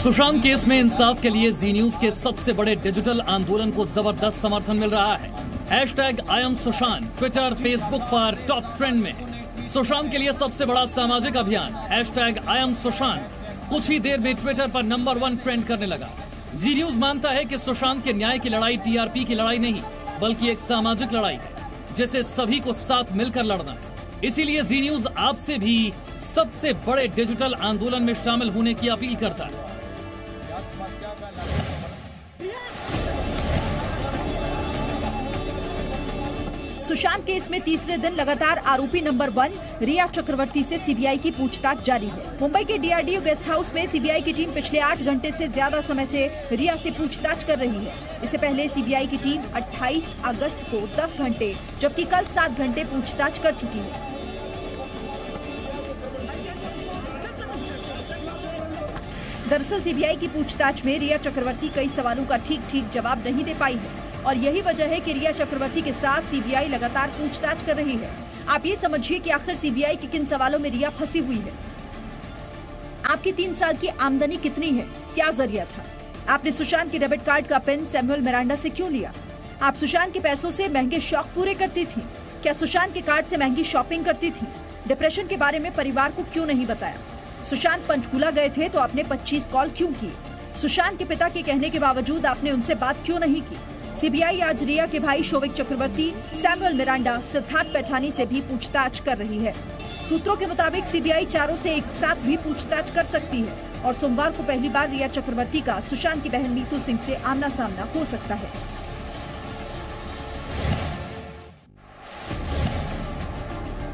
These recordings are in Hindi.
सुशांत केस में इंसाफ के लिए जी न्यूज के सबसे बड़े डिजिटल आंदोलन को जबरदस्त समर्थन मिल रहा है। #I am Sushant Twitter Facebook पर टॉप ट्रेंड में। सुशांत के लिए सबसे बड़ा सामाजिक अभियान #I am सुशांत कुछ ही देर में ट्विटर पर नंबर 1 ट्रेंड करने लगा। जी न्यूज मानता है कि सुशांत के न्याय की लड़ाई TRP की लड़ाई नहीं बल्कि एक सामाजिक लड़ाई है जिसे सभी को साथ मिलकर लड़ना है। इसीलिए जी न्यूज आपसे भी सबसे बड़े डिजिटल आंदोलन में शामिल होने की अपील करता है। सुशांत केस में तीसरे दिन लगातार आरोपी नंबर 1 रिया चक्रवर्ती से सीबीआई की पूछताछ जारी है। मुंबई के DRDO गेस्ट हाउस में सीबीआई की टीम पिछले 8 घंटे से ज्यादा समय से रिया से पूछताछ कर रही है। इससे पहले सीबीआई की टीम 28 अगस्त को 10 घंटे जबकि कल 7 घंटे पूछताछ कर चुकी है। दरअसल सीबीआई की पूछताछ में रिया चक्रवर्ती कई सवालों का ठीक जवाब नहीं दे पाई है और यही वजह है कि रिया चक्रवर्ती के साथ सीबीआई लगातार पूछताछ कर रही है। आप ये समझिए कि आखिर सीबीआई के किन सवालों में रिया फंसी हुई है। आपकी 3 साल की आमदनी कितनी है? क्या जरिया था? आपने सुशांत के डेबिट कार्ड का पिन सैमुअल मिरांडा से क्यों लिया? आप सुशांत के पैसों से महंगे शौक पूरे करती थी? क्या सुशांत के कार्ड से महंगी शॉपिंग करती थी? डिप्रेशन के बारे में परिवार को क्यों नहीं बताया? सुशांत पंचकूला गए थे तो आपने 25 कॉल क्यों किए? सुशांत के पिता के कहने के बावजूद आपने उनसे बात क्यों नहीं की? सीबीआई आज रिया के भाई शोविक चक्रवर्ती, सैमुअल मिरांडा, सिद्धार्थ पैठानी से भी पूछताछ कर रही है। सूत्रों के मुताबिक सीबीआई चारों से एक साथ भी पूछताछ कर सकती है और सोमवार को पहली बार रिया चक्रवर्ती का सुशांत की बहन नीतू सिंह से आमना सामना हो सकता है।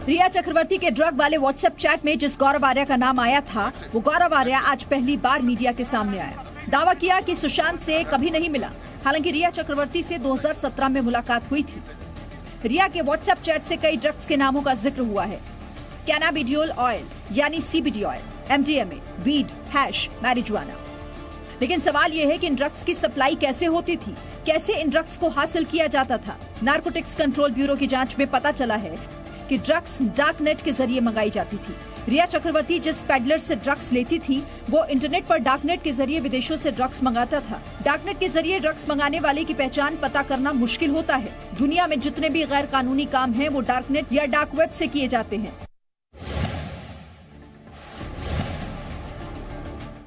रिया चक्रवर्ती के ड्रग वाले व्हाट्सएप चैट में जिस गौरव आर्या का नाम आया था, वो गौरव आर्या आज पहली बार मीडिया के सामने आया। दावा किया कि सुशांत से कभी नहीं मिला। हालांकि रिया चक्रवर्ती से 2017 में मुलाकात हुई थी। रिया के व्हाट्सएप चैट से कई ड्रग्स के नामों का जिक्र हुआ है। कैनाबिडियोल ऑयल यानी CBD oil, MDMA, weed, hash, marijuana. लेकिन सवाल यह है कि इन ड्रग्स की सप्लाई कैसे होती थी? कैसे इन ड्रग्स को हासिल किया जाता था? नारकोटिक्स कंट्रोल ब्यूरो की जांच में पता चला है कि ड्रग्स डार्क नेट के जरिए मंगाई जाती थी। रिया चक्रवर्ती जिस पेडलर से ड्रग्स लेती थी वो इंटरनेट पर डार्कनेट के जरिए विदेशों से ड्रग्स मंगाता था। डार्कनेट के जरिए ड्रग्स मंगाने वाले की पहचान पता करना मुश्किल होता है। दुनिया में जितने भी गैर कानूनी काम हैं वो डार्कनेट या डार्क वेब से किए जाते हैं।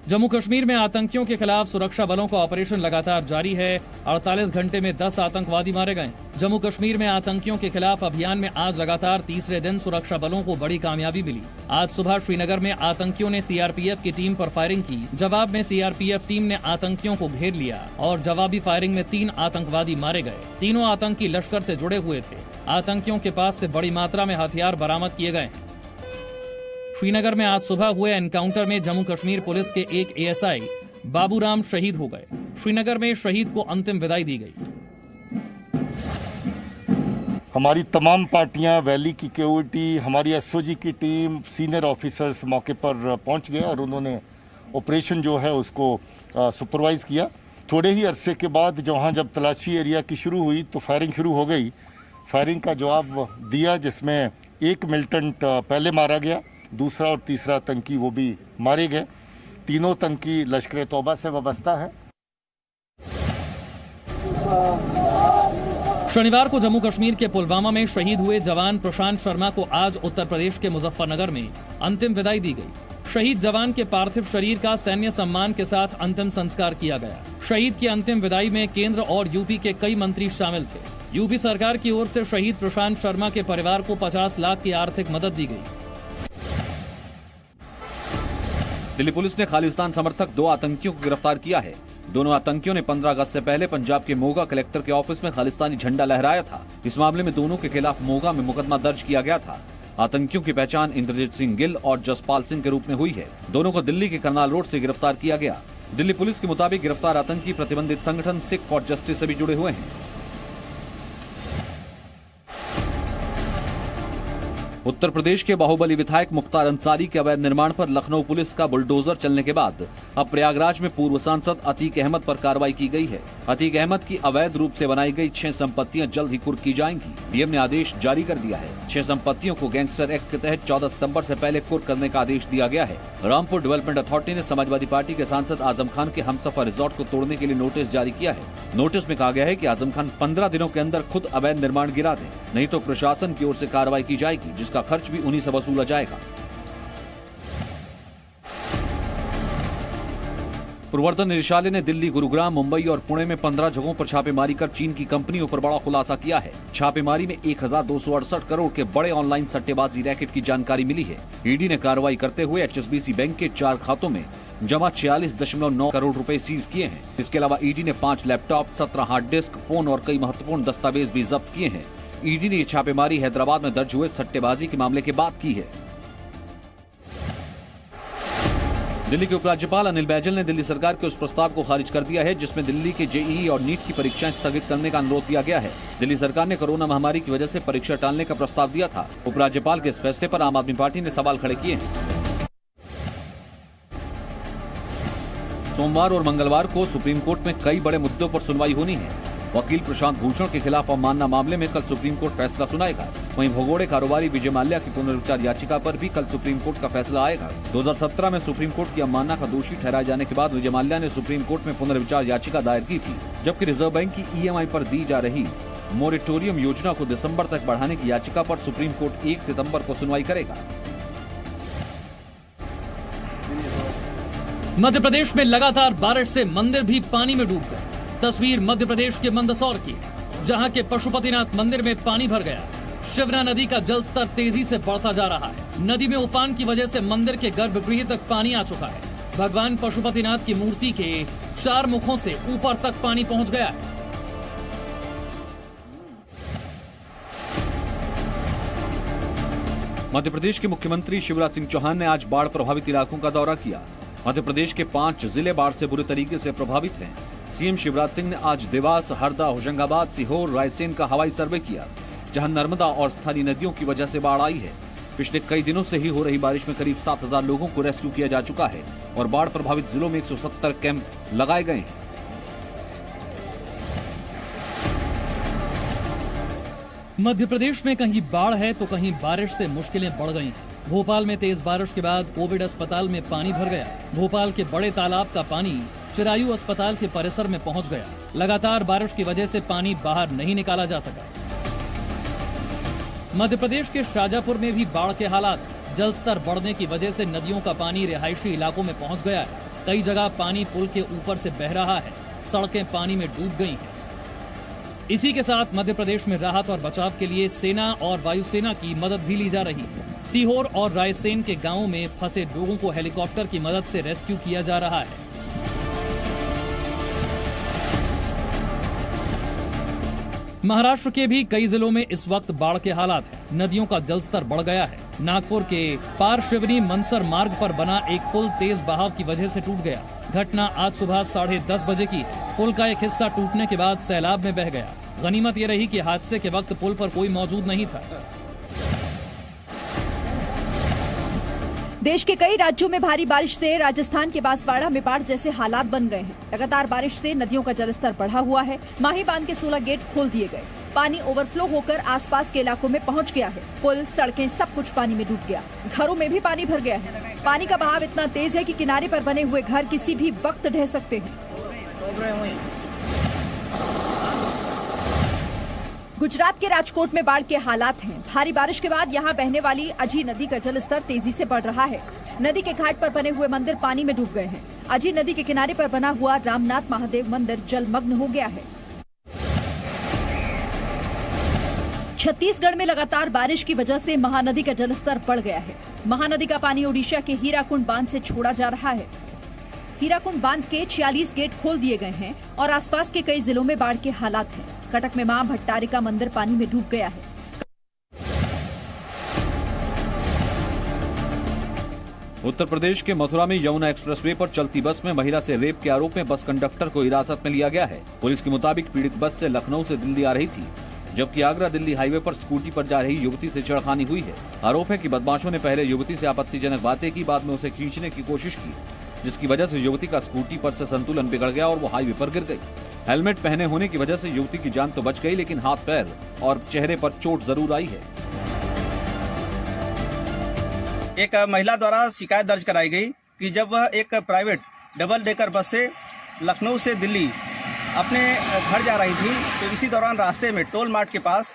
जम्मू कश्मीर में आतंकियों के खिलाफ सुरक्षा बलों का ऑपरेशन लगातार जारी है। 48 घंटे में 10 आतंकवादी मारे गए। जम्मू कश्मीर में आतंकियों के खिलाफ अभियान में आज लगातार तीसरे दिन सुरक्षा बलों को बड़ी कामयाबी मिली। आज सुबह श्रीनगर में आतंकियों ने CRPF की टीम पर फायरिंग की। जवाब में CRPF टीम ने आतंकियों को घेर लिया और जवाबी फायरिंग में 3 आतंकवादी मारे गए। तीनों आतंकी लश्कर से जुड़े हुए थे। आतंकियों के पास से बड़ी मात्रा में हथियार बरामद किए गए। श्रीनगर में आज सुबह हुए एनकाउंटर में जम्मू कश्मीर पुलिस के एक ASI बाबूराम शहीद हो गए। श्रीनगर में शहीद को अंतिम विदाई दी गई। हमारी तमाम पार्टियां, वैली की KOT, हमारी SOG की टीम, सीनियर ऑफिसर्स मौके पर पहुंच गए और उन्होंने ऑपरेशन जो है उसको सुपरवाइज किया। थोड़े ही अरसे के बाद जब तलाशी एरिया की शुरू हुई तो फायरिंग शुरू हो गई। फायरिंग का जवाब दिया जिसमें एक मिलिटेंट पहले मारा गया, दूसरा और तीसरा आतंकी वो भी मारे गए। तीनों आतंकी लश्कर तौबा से वाबस्ता है। शनिवार को जम्मू कश्मीर के पुलवामा में शहीद हुए जवान प्रशांत शर्मा को आज उत्तर प्रदेश के मुजफ्फरनगर में अंतिम विदाई दी गई। शहीद जवान के पार्थिव शरीर का सैन्य सम्मान के साथ अंतिम संस्कार किया गया। शहीद की अंतिम विदाई में केंद्र और यूपी के कई मंत्री शामिल थे। यूपी सरकार की ओर से शहीद प्रशांत शर्मा के परिवार को 50 लाख की आर्थिक मदद दी गई। दिल्ली पुलिस ने खालिस्तान समर्थक 2 आतंकियों को गिरफ्तार किया है। दोनों आतंकियों ने 15 अगस्त से पहले पंजाब के मोगा कलेक्टर के ऑफिस में खालिस्तानी झंडा लहराया था। इस मामले में दोनों के खिलाफ मोगा में मुकदमा दर्ज किया गया था। आतंकियों की पहचान इंद्रजीत सिंह गिल और जसपाल सिंह के रूप में हुई है। दोनों को दिल्ली के करनाल रोड से गिरफ्तार किया गया। दिल्ली पुलिस के मुताबिक गिरफ्तार आतंकी प्रतिबंधित संगठन सिख फॉर जस्टिस से भी जुड़े हुए हैं। उत्तर प्रदेश के बाहुबली विधायक मुख्तार अंसारी के अवैध निर्माण पर लखनऊ पुलिस का बुलडोजर चलने के बाद अब प्रयागराज में पूर्व सांसद अतीक अहमद पर कार्रवाई की गई है। अतीक अहमद की अवैध रूप से बनाई गई 6 संपत्तियां जल्द ही कुर्क की जाएंगी। डीएम ने आदेश जारी कर दिया है। 6 संपत्तियों को गैंगस्टर एक्ट के तहत 14 सितंबर से पहले कुर्क करने का आदेश दिया गया है। रामपुर डेवलपमेंट अथॉरिटी ने समाजवादी पार्टी के सांसद आजम खान के हमसफर रिजॉर्ट को तोड़ने के लिए नोटिस जारी किया है। नोटिस में कहा गया है कि आजम खान 15 दिनों के अंदर खुद अवैध निर्माण गिरा दें, नहीं तो प्रशासन की ओर से कार्रवाई की जाएगी, जिसका खर्च भी उन्हीं से वसूला जाएगा। प्रवर्तन निदेशालय ने दिल्ली, गुरुग्राम, मुंबई और पुणे में 15 जगहों पर छापेमारी कर चीन की कंपनियों पर बड़ा खुलासा किया है। छापेमारी में 1268 करोड़ के बड़े ऑनलाइन सट्टेबाजी रैकेट की जानकारी मिली है। ईडी ने कार्रवाई करते हुए HSBC बैंक के 4 खातों में जमा 46.9 करोड़ रुपए सीज किए हैं। इसके अलावा ईडी ने 5 लैपटॉप, 17 हार्ड डिस्क, फोन और कई महत्वपूर्ण दस्तावेज भी जब्त किए हैं। ईडी ने ये छापेमारी हैदराबाद में दर्ज हुए सट्टेबाजी के मामले के बाद की है। दिल्ली के उपराज्यपाल अनिल बैजल ने दिल्ली सरकार के उस प्रस्ताव को खारिज कर दिया है जिसमें दिल्ली के जेईई और नीट की परीक्षाएं स्थगित करने का अनुरोध किया गया है। दिल्ली सरकार ने कोरोना महामारी की वजह से परीक्षा टालने का प्रस्ताव दिया था। उपराज्यपाल के इस फैसले पर आम आदमी पार्टी ने सवाल खड़े किए हैं। सोमवार और मंगलवार को सुप्रीम कोर्ट में कई बड़े मुद्दों पर सुनवाई होनी है। वकील प्रशांत भूषण के खिलाफ अवमानना मामले में कल सुप्रीम कोर्ट फैसला सुनाएगा। वहीं भगोड़े कारोबारी विजय माल्या की पुनर्विचार याचिका पर भी कल सुप्रीम कोर्ट का फैसला आएगा। 2017 में सुप्रीम कोर्ट की अवमानना का दोषी ठहराए जाने के बाद विजय माल्या ने सुप्रीम कोर्ट में पुनर्विचार याचिका दायर की थी, जबकि रिजर्व बैंक की EMI पर दी जा रही मोरेटोरियम योजना को दिसंबर तक बढ़ाने की याचिका पर सुप्रीम कोर्ट 1 सितंबर को सुनवाई करेगा। मध्य प्रदेश में लगातार बारिश से मंदिर भी पानी में डूब गए। तस्वीर मध्य प्रदेश के मंदसौर की, जहां के पशुपतिनाथ मंदिर में पानी भर गया। शिवना नदी का जलस्तर तेजी से बढ़ता जा रहा है। नदी में उफान की वजह से मंदिर के गर्भगृह तक पानी आ चुका है। भगवान पशुपतिनाथ की मूर्ति के 4 मुखों से ऊपर तक पानी पहुंच गया है। मध्य प्रदेश के मुख्यमंत्री शिवराज सिंह चौहान ने आज बाढ़ प्रभावित इलाकों का दौरा किया। मध्य प्रदेश के 5 जिले बाढ़ से बुरे तरीके से प्रभावित हैं। सीएम शिवराज सिंह ने आज देवास, हरदा, होशंगाबाद, सीहोर, रायसेन का हवाई सर्वे किया, जहां नर्मदा और स्थानीय नदियों की वजह से बाढ़ आई है। पिछले कई दिनों से ही हो रही बारिश में करीब 7,000 लोगों को रेस्क्यू किया जा चुका है और बाढ़ प्रभावित जिलों में 170 कैंप लगाए गए हैं। मध्य प्रदेश में कहीं बाढ़ है तो कहीं बारिश से मुश्किलें बढ़ गई हैं। भोपाल में तेज बारिश के बाद कोविड अस्पताल में पानी भर गया। भोपाल के बड़े तालाब का पानी चिरायु अस्पताल के परिसर में पहुंच गया। लगातार बारिश की वजह से पानी बाहर नहीं निकाला जा सका। मध्य प्रदेश के शाजापुर में भी बाढ़ के हालात। जलस्तर बढ़ने की वजह से नदियों का पानी रिहायशी इलाकों में पहुंच गया है। कई जगह पानी पुल के ऊपर से बह रहा है। सड़कें पानी में डूब गई हैं। इसी के साथ मध्य प्रदेश में राहत और बचाव के लिए सेना और वायुसेना की मदद भी ली जा रही है। सीहोर और रायसेन के गांवों में फंसे लोगों को हेलीकॉप्टर की मदद से रेस्क्यू किया जा रहा है। महाराष्ट्र के भी कई जिलों में इस वक्त बाढ़ के हालात हैं। नदियों का जलस्तर बढ़ गया है। नागपुर के पारशिवनी मनसर मार्ग पर बना एक पुल तेज बहाव की वजह से टूट गया। घटना आज सुबह 10:30 बजे की। पुल का एक हिस्सा टूटने के बाद सैलाब में बह गया। गनीमत ये रही कि हादसे के वक्त पुल पर कोई मौजूद नहीं था। देश के कई राज्यों में भारी बारिश से राजस्थान के बांसवाड़ा में बाढ़ जैसे हालात बन गए हैं। लगातार बारिश से नदियों का जलस्तर बढ़ा हुआ है। माही बांध के 16 गेट खोल दिए गए। पानी ओवरफ्लो होकर आसपास के इलाकों में पहुंच गया है। पुल, सड़कें, सब कुछ पानी में डूब गया। घरों में भी पानी भर गया है। पानी का बहाव इतना तेज है कि किनारे पर बने हुए घर किसी भी वक्त ढह सकते हैं। गुजरात के राजकोट में बाढ़ के हालात हैं। भारी बारिश के बाद यहां बहने वाली अजी नदी का जलस्तर तेजी से बढ़ रहा है। नदी के घाट पर बने हुए मंदिर पानी में डूब गए हैं। अजी नदी के किनारे पर बना हुआ रामनाथ महादेव मंदिर जलमग्न हो गया है। छत्तीसगढ़ में लगातार बारिश की वजह से महानदी का जलस्तर बढ़ गया है। महानदी का पानी ओडिशा के हीराकुंड बांध से छोड़ा जा रहा है। हीराकुंड बांध के 46 गेट खोल दिए गए हैं और आसपास के कई जिलों में बाढ़ के हालात हैं। कटक में मां भट्टारिका मंदिर पानी में डूब गया है। उत्तर प्रदेश के मथुरा में यमुना एक्सप्रेसवे पर चलती बस में महिला से रेप के आरोप में बस कंडक्टर को हिरासत में लिया गया है। पुलिस के मुताबिक पीड़ित बस से लखनऊ से दिल्ली आ रही थी। जबकि आगरा दिल्ली हाईवे पर स्कूटी पर जा रही युवती से छेड़खानी हुई है। आरोप है कि बदमाशों ने पहले युवती से आपत्तिजनक बातें की, बाद में उसे खींचने की कोशिश की, जिसकी वजह से युवती का स्कूटी पर से संतुलन बिगड़ गया और वो हाईवे पर गिर गई। हेलमेट पहने होने की वजह से युवती की जान तो बच गई, लेकिन हाथ पैर और चेहरे पर चोट जरूर आई है। एक महिला द्वारा शिकायत दर्ज कराई गई कि जब वह एक प्राइवेट डबल डेकर बस से लखनऊ से दिल्ली अपने घर जा रही थी, तो इसी दौरान रास्ते में टोल मार्ट के पास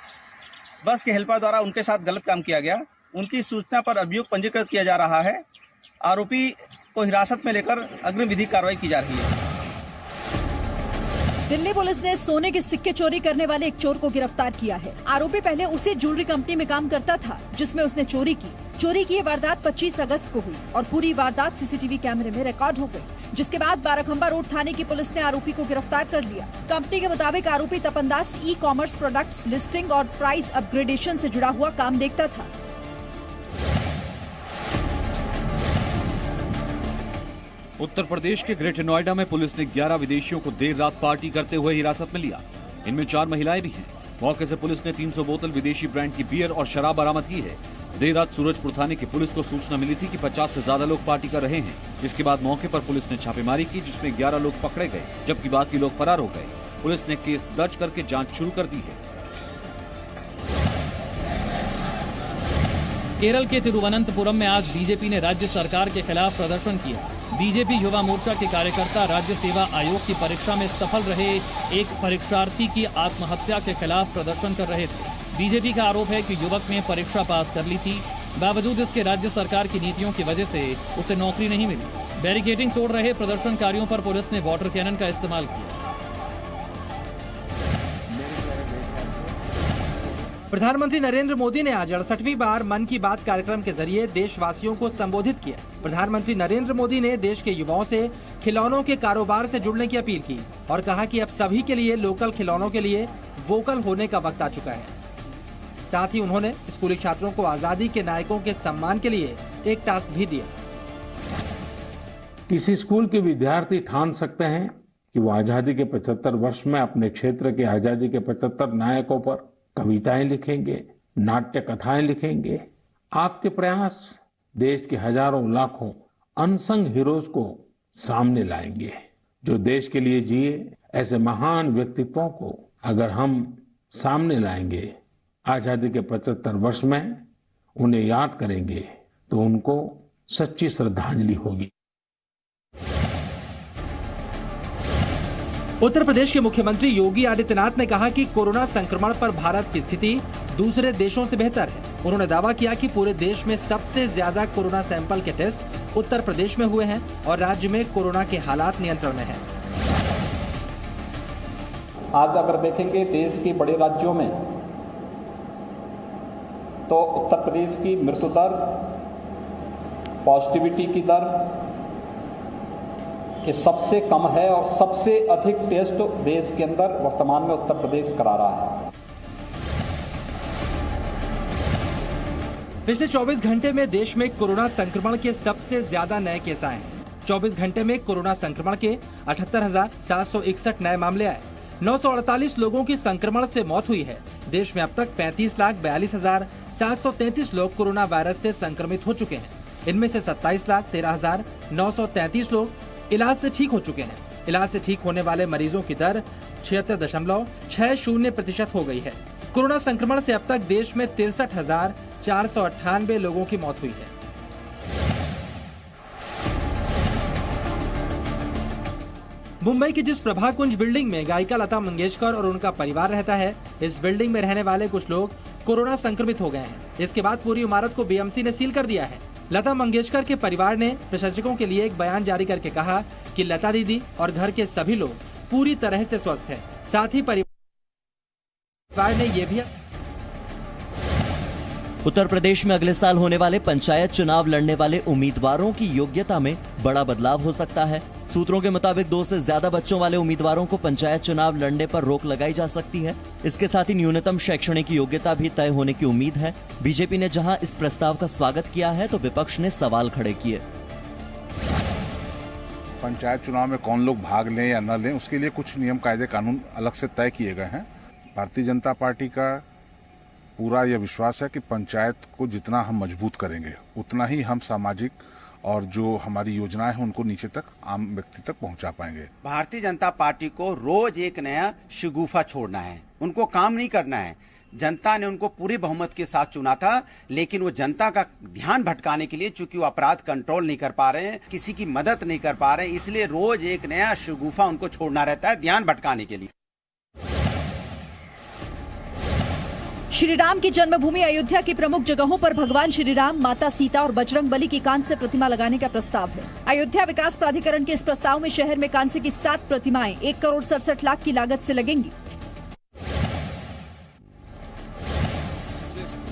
बस के हेल्पर द्वारा उनके साथ गलत काम किया गया। उनकी सूचना पर अभियोग पंजीकृत किया जा रहा है। आरोपी को हिरासत में लेकर अग्रिम विधिक कार्रवाई की जा रही है। दिल्ली पुलिस ने सोने के सिक्के चोरी करने वाले एक चोर को गिरफ्तार किया है। आरोपी पहले उसी ज्वेलरी कंपनी में काम करता था जिसमें उसने चोरी की ये वारदात 25 अगस्त को हुई और पूरी वारदात सीसीटीवी कैमरे में रिकॉर्ड हो गई, जिसके बाद बाराखंबा रोड थाने की पुलिस ने आरोपी को गिरफ्तार कर लिया। कंपनी के मुताबिक आरोपी तपन दास ई-कॉमर्स प्रोडक्ट्स लिस्टिंग और प्राइस अपग्रेडेशन से जुड़ा हुआ काम देखता था। उत्तर प्रदेश के ग्रेटर नोएडा में पुलिस ने 11 विदेशियों को देर रात पार्टी करते हुए हिरासत में लिया। इनमें 4 महिलाएं भी हैं। मौके से पुलिस ने 300 बोतल विदेशी ब्रांड की बियर और शराब बरामद की है। देर रात सूरजपुर थाने की पुलिस को सूचना मिली थी कि 50 से ज्यादा लोग पार्टी कर रहे हैं। इसके बाद मौके पर पुलिस ने छापेमारी की, जिसमें 11 लोग पकड़े गए, जबकि बाकी लोग फरार हो गए। पुलिस ने केस दर्ज करके जांच शुरू कर दी है। केरल के तिरुवनंतपुरम में आज बीजेपी ने राज्य सरकार के खिलाफ प्रदर्शन किया। बीजेपी युवा मोर्चा के कार्यकर्ता राज्य सेवा आयोग की परीक्षा में सफल रहे एक परीक्षार्थी की आत्महत्या के खिलाफ प्रदर्शन कर रहे थे। बीजेपी का आरोप है कि युवक ने परीक्षा पास कर ली थी, बावजूद इसके राज्य सरकार की नीतियों की वजह से उसे नौकरी नहीं मिली। बैरिकेडिंग तोड़ रहे प्रदर्शनकारियों पर पुलिस ने वाटर कैनन का इस्तेमाल किया। प्रधानमंत्री नरेंद्र मोदी ने आज 68वीं बार मन की बात कार्यक्रम के जरिए देशवासियों को संबोधित किया। प्रधानमंत्री नरेंद्र मोदी ने देश के युवाओं से खिलौनों के कारोबार से जुड़ने की अपील की और कहा कि अब सभी के लिए लोकल खिलौनों के लिए वोकल होने का वक्त आ चुका है। साथ ही उन्होंने स्कूली छात्रों को आजादी के नायकों के सम्मान के लिए एक टास्क भी दिया। किसी स्कूल के विद्यार्थी ठान सकते हैं कि वो आजादी के 75 वर्ष में अपने क्षेत्र के आजादी के 75 नायकों पर कविताएं लिखेंगे, नाट्य कथाएं लिखेंगे। आपके प्रयास देश के हजारों लाखों अनसंग हीरोज को सामने लाएंगे, जो देश के लिए जिए। ऐसे महान व्यक्तित्वों को अगर हम सामने लाएंगे, आजादी के 75 वर्ष में उन्हें याद करेंगे, तो उनको सच्ची श्रद्धांजलि होगी। उत्तर प्रदेश के मुख्यमंत्री योगी आदित्यनाथ ने कहा कि कोरोना संक्रमण पर भारत की स्थिति दूसरे देशों से बेहतर है। उन्होंने दावा किया कि पूरे देश में सबसे ज्यादा कोरोना सैंपल के टेस्ट उत्तर प्रदेश में हुए हैं और राज्य में कोरोना के हालात नियंत्रण में हैं। आज अगर देखेंगे देश के बड़े राज्यों में, तो उत्तर प्रदेश की मृत्यु दर, पॉजिटिविटी की दर ये सबसे कम है और सबसे अधिक टेस्ट देश के अंदर वर्तमान में उत्तर प्रदेश करा रहा है। पिछले 24 घंटे में देश में कोरोना संक्रमण के सबसे ज्यादा नए केस आए हैं। 24 घंटे में कोरोना संक्रमण के 78,761 नए मामले आए। 948 लोगों की संक्रमण से मौत हुई है। देश में अब तक 35,42,733 लोग कोरोना वायरस से संक्रमित हो चुके हैं। इनमें से 27,13,933 लोग इलाज से ठीक हो चुके हैं। इलाज से ठीक होने वाले मरीजों की दर 76.60% हो गई है। कोरोना संक्रमण से अब तक देश में 63,498 लोगों की मौत हुई है। मुंबई की जिस प्रभाकुंज बिल्डिंग में गायिका लता मंगेशकर और उनका परिवार रहता है, इस बिल्डिंग में रहने वाले कुछ लोग कोरोना संक्रमित हो गए हैं। इसके बाद पूरी इमारत को बीएमसी ने सील कर दिया है। लता मंगेशकर के परिवार ने प्रशंसकों के लिए एक बयान जारी करके कहा कि लता दीदी और घर के सभी लोग पूरी तरह से स्वस्थ हैं। साथ ही परिवार ने ये भी उत्तर प्रदेश में अगले साल होने वाले पंचायत चुनाव लड़ने वाले उम्मीदवारों की योग्यता में बड़ा बदलाव हो सकता है। सूत्रों के मुताबिक 2 से ज्यादा बच्चों वाले उम्मीदवारों को पंचायत चुनाव लड़ने पर रोक लगाई जा सकती है। इसके साथ ही न्यूनतम शैक्षणिक योग्यता भी तय होने की उम्मीद है। बीजेपी ने जहां इस प्रस्ताव का स्वागत किया है, तो विपक्ष ने सवाल खड़े किए। पंचायत चुनाव में कौन लोग भाग लें या न लें, उसके लिए कुछ नियम कायदे कानून अलग से तय किए गए हैं। भारतीय जनता पार्टी का पूरा यह विश्वास है कि पंचायत को जितना हम मजबूत करेंगे उतना ही हम सामाजिक और जो हमारी योजनाएं हैं उनको नीचे तक आम व्यक्ति तक पहुंचा पाएंगे। भारतीय जनता पार्टी को रोज एक नया शगुफा छोड़ना है, उनको काम नहीं करना है। जनता ने उनको पूरे बहुमत के साथ चुना था, लेकिन वो जनता का ध्यान भटकाने के लिए, चूंकि वो अपराध कंट्रोल नहीं कर पा रहे हैं, किसी की मदद नहीं कर पा रहे हैं, इसलिए रोज एक नया शगुफा उनको छोड़ना रहता है ध्यान भटकाने के लिए। श्री राम की जन्मभूमि अयोध्या की प्रमुख जगहों पर भगवान श्री राम, माता सीता और बजरंग बली की कांस्य प्रतिमा लगाने का प्रस्ताव है। अयोध्या विकास प्राधिकरण के इस प्रस्ताव में शहर में कांस्य की 7 प्रतिमाएं 1,67,00,000 की लागत से लगेंगी।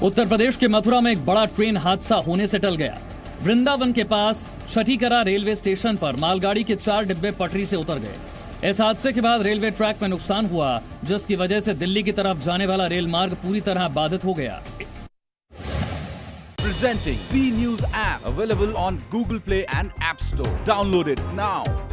उत्तर प्रदेश के मथुरा में एक बड़ा ट्रेन हादसा होने से टल गया। वृंदावन के पास छठीकरा रेलवे स्टेशन पर मालगाड़ी के 4 डिब्बे पटरी से उतर गए। इस हादसे के बाद रेलवे ट्रैक में नुकसान हुआ, जिसकी वजह से दिल्ली की तरफ जाने वाला रेल मार्ग पूरी तरह बाधित हो गया। Presenting B News app available on Google Play and App Store. Download it now.